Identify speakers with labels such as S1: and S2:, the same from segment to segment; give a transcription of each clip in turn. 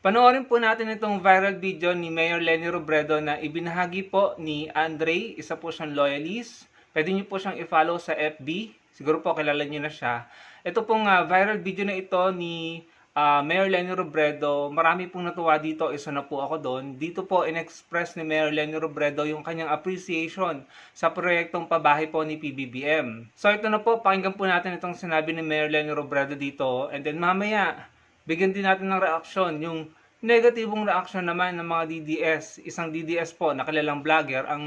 S1: Panoorin po natin itong viral video ni Mayor Leni Robredo na ibinahagi po ni Andre, isa po siyang loyalist. Pwede niyo po siyang i-follow sa FB. Siguro po kilala niyo na siya. Ito pong viral video na ito ni Mayor Leni Robredo. Marami pong natuwa dito. Isa na po ako doon. Dito po in-express ni Mayor Leni Robredo yung kanyang appreciation sa proyektong pabahay po ni PBBM. So ito na po, pakinggan po natin itong sinabi ni Mayor Leni Robredo dito. And then mamaya, bigyan din natin ng reaksyon, yung negatibong reaksyon naman ng mga DDS. Isang DDS po, nakilalang vlogger, ang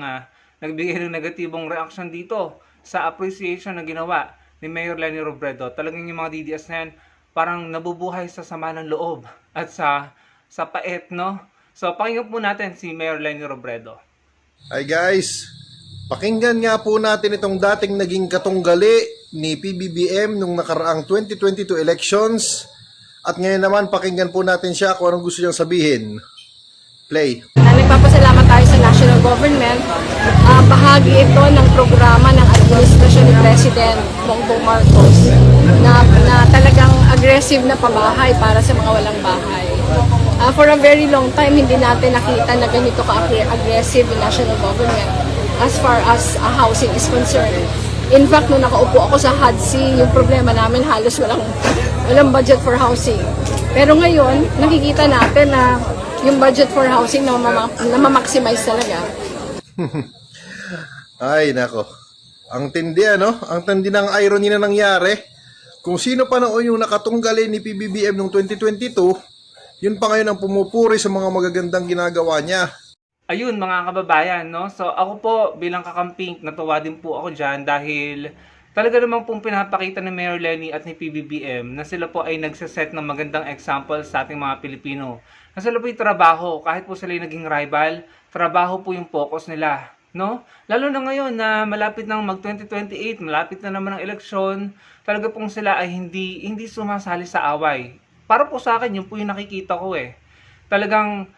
S1: nagbigay ng negatibong reaksyon dito sa appreciation na ginawa ni Mayor Leni Robredo. Talagang yung mga DDS na yan, parang nabubuhay sa sama ng loob at sa pait, no? So, pakinggan po natin si Mayor Leni Robredo.
S2: Hi guys, pakinggan nga po natin itong dating naging katunggali ni PBBM nung nakaraang 2022 elections. At ngayon naman, pakinggan po natin siya kung anong gusto niyang sabihin. Play.
S3: Nagpapasalamat tayo sa national government. Bahagi ito ng programa ng administrasyon ni President Bongbong Marcos na talagang aggressive na pabahay para sa mga walang bahay. For a very long time, hindi natin nakita na ganito ka-aggressive yung national government as far as housing is concerned. In fact, nung nakaupo ako sa HUD-C, yung problema namin halos walang budget for housing. Pero ngayon, nakikita natin na yung budget for housing na ma-maximize talaga.
S2: Ay, nako. Ang tindi, ano? Ang tindi ng irony na nangyari. Kung sino pa noon yung nakatunggali ni PBBM noong 2022, yun pa ngayon ang pumupuri sa mga magagandang ginagawa niya.
S1: Ayun mga kababayan, no? So ako po bilang kakamping, natuwa din po ako dyan dahil talaga namang pong pinapakita ni Mayor Leni at ni PBBM na sila po ay nagsaset ng magandang example sa ating mga Pilipino. Na sila po yung trabaho, kahit po sila yung naging rival, trabaho po yung focus nila, no? Lalo na ngayon na malapit nang mag-2028, malapit na naman ang eleksyon, talaga pong sila ay hindi sumasali sa away. Para po sa akin, yun po yung nakikita ko eh. Talagang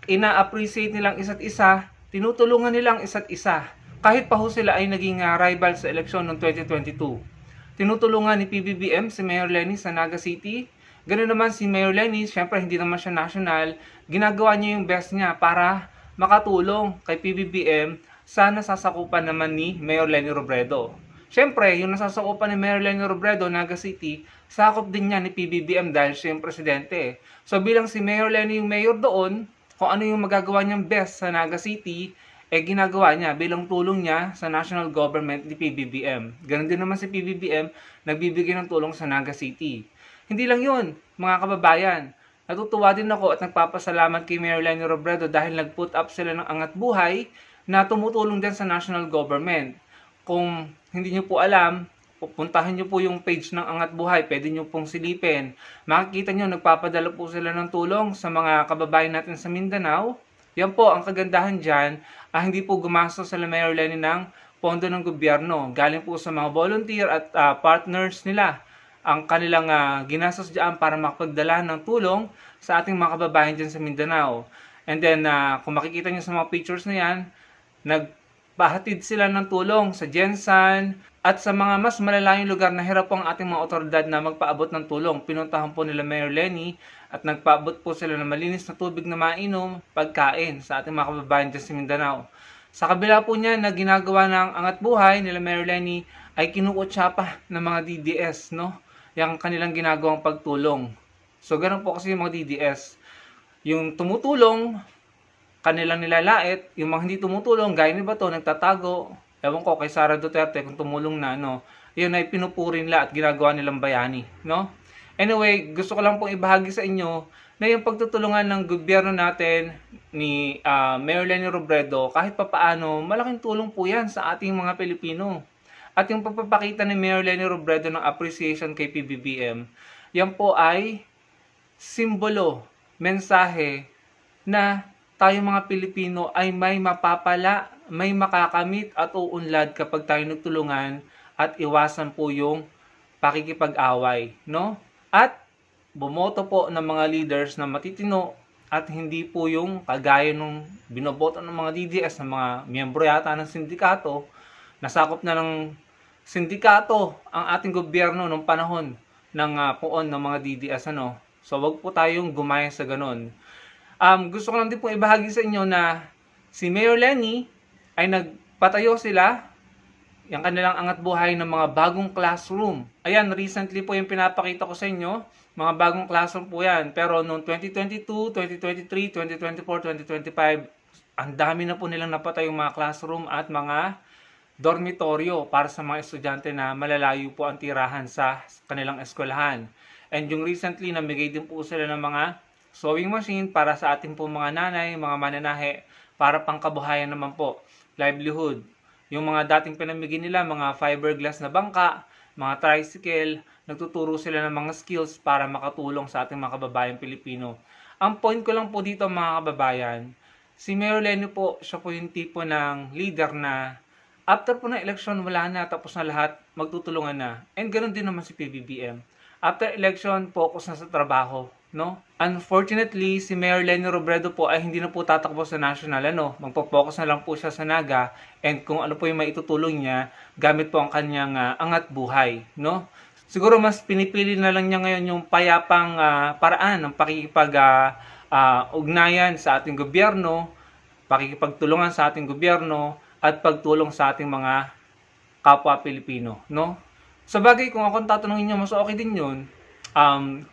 S1: ina-appreciate nilang isa't isa, tinutulungan nilang isa't isa. Kahit pa ho sila ay naging rival sa eleksyon noong 2022. Tinutulungan ni PBBM si Mayor Leni sa Naga City. Ganoon naman si Mayor Leni, syempre hindi naman siya national, ginagawa niya yung best niya para makatulong kay PBBM sa nasasakupan naman ni Mayor Leni Robredo. Syempre, yung nasasakupan ni Mayor Leni Robredo, Naga City, sakop din niya ni PBBM dahil siya yung presidente. So bilang si Mayor Leni yung mayor doon, kung ano yung magagawa niyang best sa Naga City, ginagawa niya bilang tulong niya sa national government ni PBBM. Ganon din naman si PBBM, nagbibigay ng tulong sa Naga City. Hindi lang yun, mga kababayan. Natutuwa din ako at nagpapasalamat kay Mayor Leni Robredo dahil nag-put up sila ng angat buhay na tumutulong din sa national government. Kung hindi nyo po alam, pupuntahan nyo po yung page ng Angat Buhay, pwede nyo pong silipin. Makikita nyo, nagpapadala po sila ng tulong sa mga kababayan natin sa Mindanao. Yan po, ang kagandahan dyan, hindi po gumastos sa Mayor Leni ng pondo ng gobyerno. Galing po sa mga volunteer at partners nila ang kanilang ginastos dyan para makapagdala ng tulong sa ating mga kababayan dyan sa Mindanao. And then, kung makikita nyo sa mga pictures na yan, nagpahatid sila ng tulong sa Jensan at sa mga mas malalayong lugar na hirap po ang ating mga otoridad na magpaabot ng tulong. Pinuntahan po nila Mayor Leni at nagpaabot po sila ng malinis na tubig na mainom, pagkain sa ating mga kababayan dyan sa Mindanao. Sa kabila po niya na ginagawa ng Angat Buhay nila Mayor Leni ay kinukutsya pa ng mga DDS, no? Yung kanilang ginagawang pagtulong. So ganun po kasi yung mga DDS. Yung tumutulong, kanilang nilalait, yung mga hindi tumutulong, gaya ni Bato, nagtatago. Ewan ko kay Sara Duterte kung tumulong na, no? Yun ay pinupuri nila at ginagawa nilang bayani, no? Anyway, gusto ko lang pong ibahagi sa inyo na yung pagtutulungan ng gobyerno natin ni Mayor Leni Robredo, kahit papaano, malaking tulong po yan sa ating mga Pilipino. At yung pagpapakita ni Mayor Leni Robredo ng appreciation kay PBBM, yan po ay simbolo, mensahe na tayo mga Pilipino ay may mapapala, may makakamit at uunlad kapag tayo nagtulungan at iwasan po yung pakikipag-away, no? At bumoto po ng mga leaders na matitino at hindi po yung kagaya nung binoboto ng mga DDS, ng mga miyembro yata ng sindikato, nasakop na ng sindikato ang ating gobyerno nung panahon ng poon ng mga DDS, ano? So wag po tayong gumaya sa ganun. Gusto ko lang din po ibahagi sa inyo na si Mayor Lenny ay nagpatayo sila yung kanilang angat buhay ng mga bagong classroom. Ayan, recently po yung pinapakita ko sa inyo, mga bagong classroom po yan. Pero noong 2022, 2023, 2024, 2025, ang dami na po nilang napatay yung mga classroom at mga dormitoryo para sa mga estudyante na malalayo po ang tirahan sa kanilang eskwelahan. And yung recently, namigay din po sila ng mga sewing machine para sa ating po mga nanay, mga mananahe, para pangkabuhayan naman po, livelihood. Yung mga dating pinamigay nila, mga fiberglass na bangka, mga tricycle, nagtuturo sila ng mga skills para makatulong sa ating mga kababayan Pilipino. Ang point ko lang po dito mga kababayan, si Mayor Lenny po, siya po yung tipo ng leader na after po ng election, wala na, tapos na lahat, magtutulungan na. And ganoon din naman si PBBM. After election, focus na sa trabaho. No? Unfortunately, si Mayor Lenny Robredo po ay hindi na po tatakbo sa national. Magpo-focus na lang po siya sa Naga and kung ano po yung maitutulong niya gamit po ang kanyang angat buhay. No? Siguro mas pinipili na lang niya ngayon yung payapang paraan ng pakikipag-ugnayan sa ating gobyerno, pakikipagtulungan sa ating gobyerno, at pagtulong sa ating mga kapwa Pilipino. No? Sa bagay, kung akong tatanungin niyo, mas okay din yun.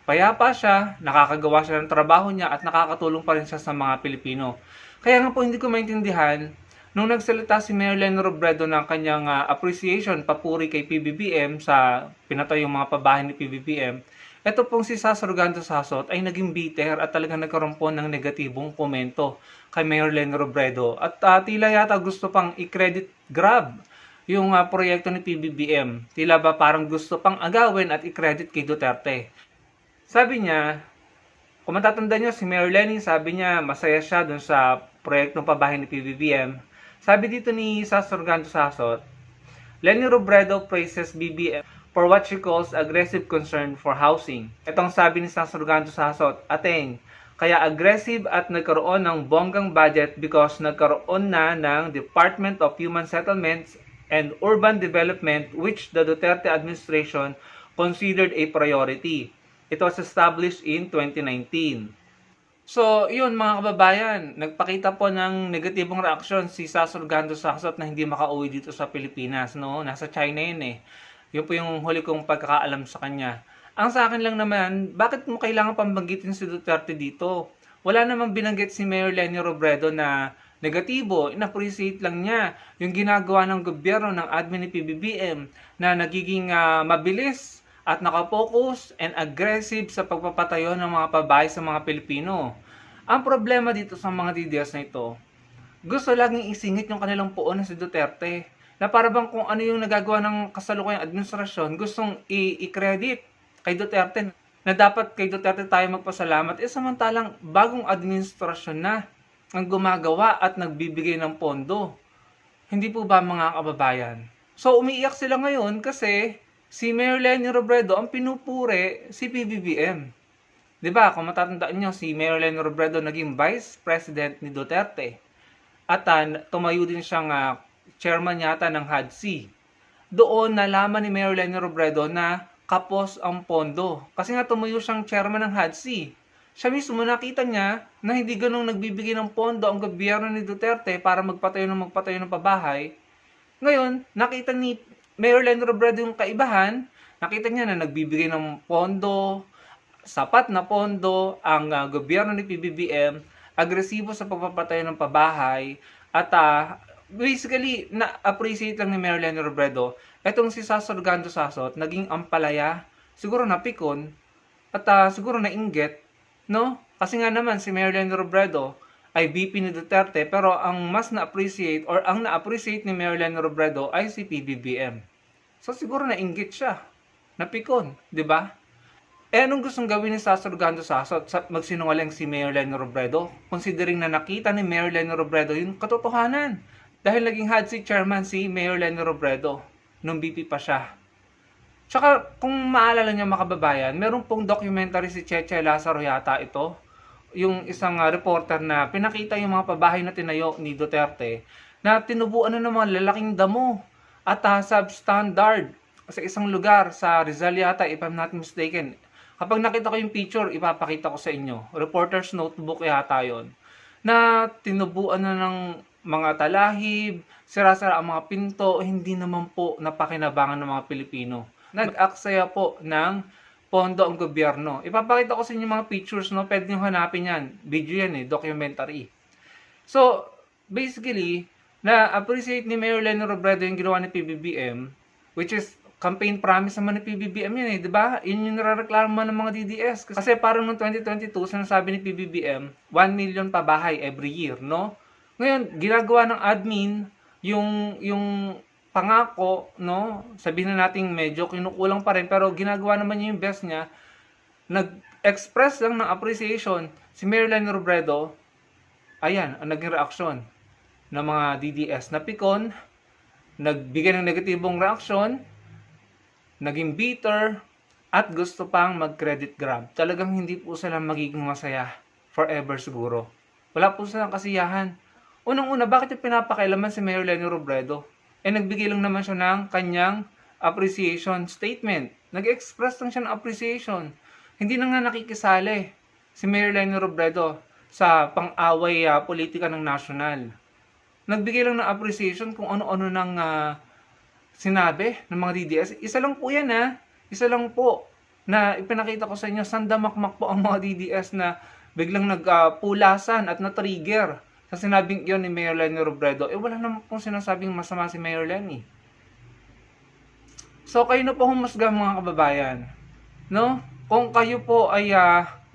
S1: Payapa siya, nakakagawa siya ng trabaho niya at nakakatulong pa rin siya sa mga Pilipino. Kaya nga po hindi ko maintindihan nung nagsalita si Mayor Lenny Robredo ng kanyang appreciation, papuri kay PBBM sa pinatay yung mga pabahay ni PBBM. Ito pong si Sasa Rogando Sasot ay naging bitter at talagang nagkaroon po ng negatibong komento kay Mayor Lenny Robredo. At tila yata gusto pang i-credit grab yung proyekto ni PBBM. Tila ba parang gusto pang agawin at i-credit kay Duterte. Sabi niya, kung matatandaan niyo si Mayor Lenny, sabi niya masaya siya dun sa proyektong pabahay ni PBBM. Sabi dito ni Sasa Rogando Sasot, Lenny Robredo praises BBM for what she calls aggressive concern for housing. Itong sabi ni Sasa Rogando Sasot, Ateng, kaya aggressive at nagkaroon ng bonggang budget because nagkaroon na ng Department of Human Settlements and Urban Development which the Duterte administration considered a priority. It was established in 2019. So, yun mga kababayan, nagpakita po ng negatibong reaksyon si Sasa Rogando Sasot na hindi makauwi dito sa Pilipinas. No? Nasa China yun eh. Yun po yung huli kong pagkakaalam sa kanya. Ang sa akin lang naman, bakit mo kailangan pambanggitin si Duterte dito? Wala namang binanggit si Mayor Lenny Robredo na negatibo, in-appreciate lang niya yung ginagawa ng gobyerno ng admin ni PBBM na nagiging mabilis at nakapokus and aggressive sa pagpapatayo ng mga pabahay sa mga Pilipino. Ang problema dito sa mga DDS na ito, gusto laging isingit yung kanilang puon na si Duterte na para bang kung ano yung nagagawa ng kasalukuyang administrasyon, gustong i-credit kay Duterte na dapat kay Duterte tayo magpasalamat. Samantalang bagong administrasyon na ang gumagawa at nagbibigay ng pondo. Hindi po ba mga kababayan? So umiiyak sila ngayon kasi si Mayor Lenny Robredo ang pinupuri si PBBM. 'Di ba? Kung matatandaan niyo, si Mayor Lenny Robredo naging Vice President ni Duterte. At tumayo din siyang chairman yata ng HADC. Doon nalaman ni Mayor Lenny Robredo na kapos ang pondo. Kasi nga tumayo siyang chairman ng HADC. Siya mismo nakita niya na hindi ganong nagbibigay ng pondo ang gobyerno ni Duterte para magpatayo ng pabahay. Ngayon, nakita ni Mayor Lenny Robredo yung kaibahan. Nakita niya na nagbibigay ng pondo, sapat na pondo ang gobyerno ni PBBM, agresibo sa pagpapatayo ng pabahay, at basically, na-appreciate lang ni Mayor Lenny Robredo. Etong si Sasa Rogando Sasot, naging ampalaya, siguro napikon, at siguro nainggit, no? Kasi nga naman si Mayor Lenny Robredo ay VP ni Duterte, pero ang mas na-appreciate or ang na-appreciate ni Mayor Lenny Robredo ay si PBBM. So siguro nainggit siya, napikon, 'di ba? Anong gustong gawin ni Sasa Rogando Sasot? Magsinungaling si Mayor Lenny Robredo, considering na nakita ni Mayor Lenny Robredo yung katotohanan. Dahil naging HADC chairman si Mayor Lenny Robredo nung VP pa siya. Tsaka, kung maalala niyo mga kababayan, meron pong documentary si Cheche Lazaro yata ito. Yung isang reporter na pinakita yung mga pabahay na tinayo ni Duterte na tinubuan na ng mga lalaking damo at substandard sa isang lugar sa Rizal yata, if I'm not mistaken. Kapag nakita ko yung picture, ipapakita ko sa inyo. Reporter's notebook yata yun. Na tinubuan na ng mga talahib, sira-sira ang mga pinto, hindi naman po napakinabangan ng mga Pilipino. Nag-aksaya po ng pondo ang gobyerno. Ipapakita ko sa inyo mga pictures, no? Pwede nyo hanapin yan. Video yan documentary. So, basically, na-appreciate ni Mayor Leni Robredo yung ginawa ni PBBM, which is campaign promise naman ni PBBM yun di ba? Yun yung narareklamo ng mga DDS. Kasi parang noong 2022, sinasabi ni PBBM, 1 million pa bahay every year, no? Ngayon, ginagawa ng admin yung pangako, no? Sabihin na natin medyo kinukulang pa rin, pero ginagawa naman niya yung best niya. Nag-express lang ng appreciation si Mayor Leni Robredo. Ayan, ang naging reaksyon ng mga DDS na pikon, nagbigay ng negatibong reaksyon, naging bitter, at gusto pang mag-credit grab. Talagang hindi po sila magiging masaya forever siguro. Wala po silang kasiyahan. Unang-una, bakit yung pinapakailaman si Mayor Leni Robredo? Nagbigay lang naman siya ng kanyang appreciation statement. Nag-express lang siya ng appreciation. Hindi na nga nakikisali si Mayor Leni Robredo sa pang-away politika ng national. Nagbigay lang ng appreciation kung ano-ano ng sinabi ng mga DDS. Isa lang po yan Isa lang po na ipinakita ko sa inyo, sandamakmak po ang mga DDS na biglang nagpulasan at na-trigger sa sinabing iyon ni Mayor Leni Robredo. Wala naman pong sinasabing masama si Mayor Leni. So, kayo na po humusga mga kababayan. No? Kung kayo po ay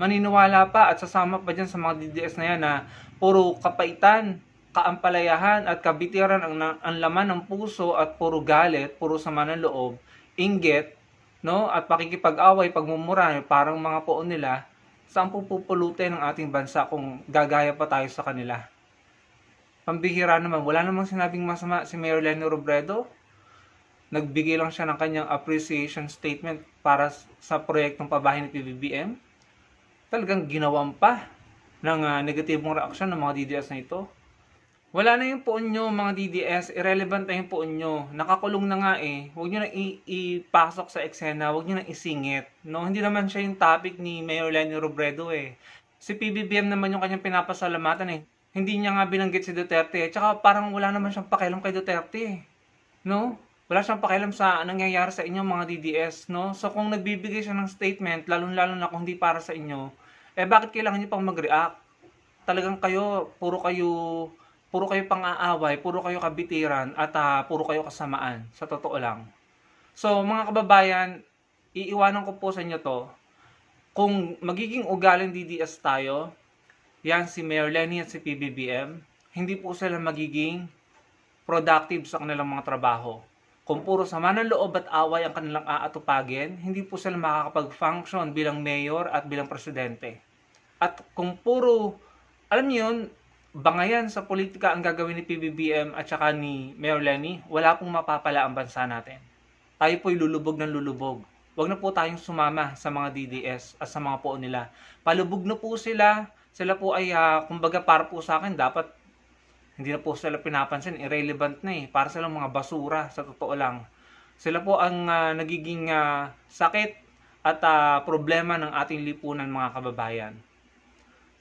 S1: maniniwala pa at sasama pa dyan sa mga DDS na yan na puro kapaitan, kaampalayahan at kabitiran ang laman ng puso at puro galit, puro sama ng loob, inggit, no? At pakikipag-away, pagmumura, parang mga poon nila, saan po pupulutin ng ating bansa kung gagaya pa tayo sa kanila? Pambihira naman, wala namang sinabing masama si Mayor Leni Robredo. Nagbigay lang siya ng kanyang appreciation statement para sa proyektong pabahay ni PBBM. Talagang ginawan pa ng negatibong reaksyon ng mga DDS na ito. Wala na yung poon nyo, mga DDS. Irrelevant na yung poon nyo. Nakakulong na nga Huwag nyo na ipasok sa eksena. Huwag nyo na isingit. No? Hindi naman siya yung topic ni Mayor Leni Robredo Si PBBM naman yung kanyang pinapasalamatan Hindi niya nga binanggit si Duterte. Tsaka parang wala naman siyang pakialam kay Duterte. No? Wala siyang pakialam sa nangyayari sa inyo mga DDS. No? So kung nagbibigay siya ng statement, lalong-lalo na kung hindi para sa inyo, bakit kailangan niyo pang mag-react? Talagang puro kayo pang-aaway, puro kayo kabitiran, at puro kayo kasamaan. Sa totoo lang. So, mga kababayan, iiwanan ko po sa inyo to. Kung magiging ugaling DDS tayo, yan si Mayor Leni at si PBBM, hindi po sila magiging productive sa kanilang mga trabaho. Kung puro sama ng loob at away ang kanilang aatupagin, hindi po sila makakapag-function bilang mayor at bilang presidente. At kung puro, alam niyo yun, bangayan sa politika ang gagawin ni PBBM at saka ni Mayor Leni, wala pong mapapala ang bansa natin. Tayo po'y lulubog ng lulubog. Huwag na po tayong sumama sa mga DDS at sa mga poon nila. Palubog na po sila. Sila po ay, kumbaga para po sa akin, dapat hindi na po sila pinapansin. Irrelevant na Para silang mga basura, sa totoo lang. Sila po ang nagiging sakit at problema ng ating lipunan, mga kababayan.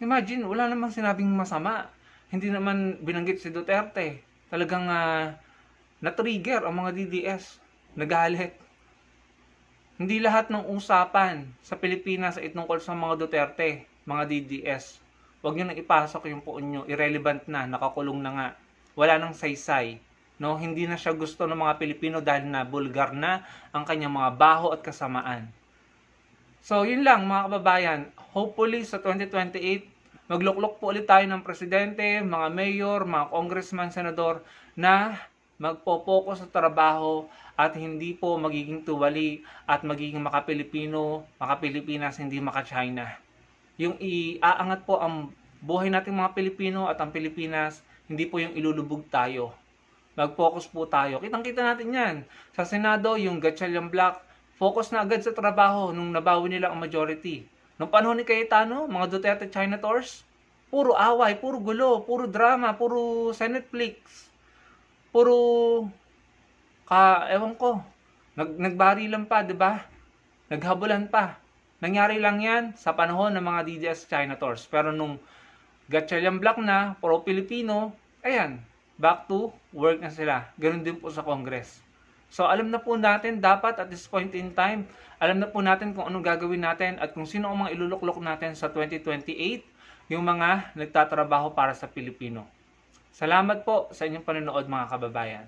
S1: Imagine, wala namang sinabing masama. Hindi naman binanggit si Duterte. Talagang na-trigger ang mga DDS. Nagalit. Hindi lahat ng usapan sa Pilipinas ay tungkol sa mga Duterte, mga DDS. Huwag nyo nang ipasok yung poon nyo. Irrelevant na. Nakakulong na nga. Wala nang saysay. No? Hindi na siya gusto ng mga Pilipino dahil na bulgar na ang kanyang mga baho at kasamaan. So, yun lang mga kababayan. Hopefully sa 2028, magluklok po ulit tayo ng presidente, mga mayor, mga congressman, senador na magpo-focus sa trabaho at hindi po magiging tuwali at magiging maka-Pilipino, maka-Pilipinas, hindi maka-China. Yung iaangat po ang buhay nating mga Pilipino at ang Pilipinas, hindi po yung ilulubog tayo. Mag-focus po tayo. Kitang-kita natin yan. Sa Senado, yung Gatchalian Block, focus na agad sa trabaho nung nabawi nila ang majority. Nung panahon ni Cayetano, mga Duterte China Tours, puro away, puro gulo, puro drama, puro Senateflix, puro ewan ko, nagbarilan pa, 'di ba? Naghabulan pa. Nangyari lang yan sa panahon ng mga DDS China tours. Pero nung Gatchalian Black na, pro-Pilipino, ayan, back to work na sila. Ganun din po sa Congress. So alam na po natin, dapat at this point in time, alam na po natin kung anong gagawin natin at kung sino ang mga iluluklok natin sa 2028, yung mga nagtatrabaho para sa Pilipino. Salamat po sa inyong panonood mga kababayan.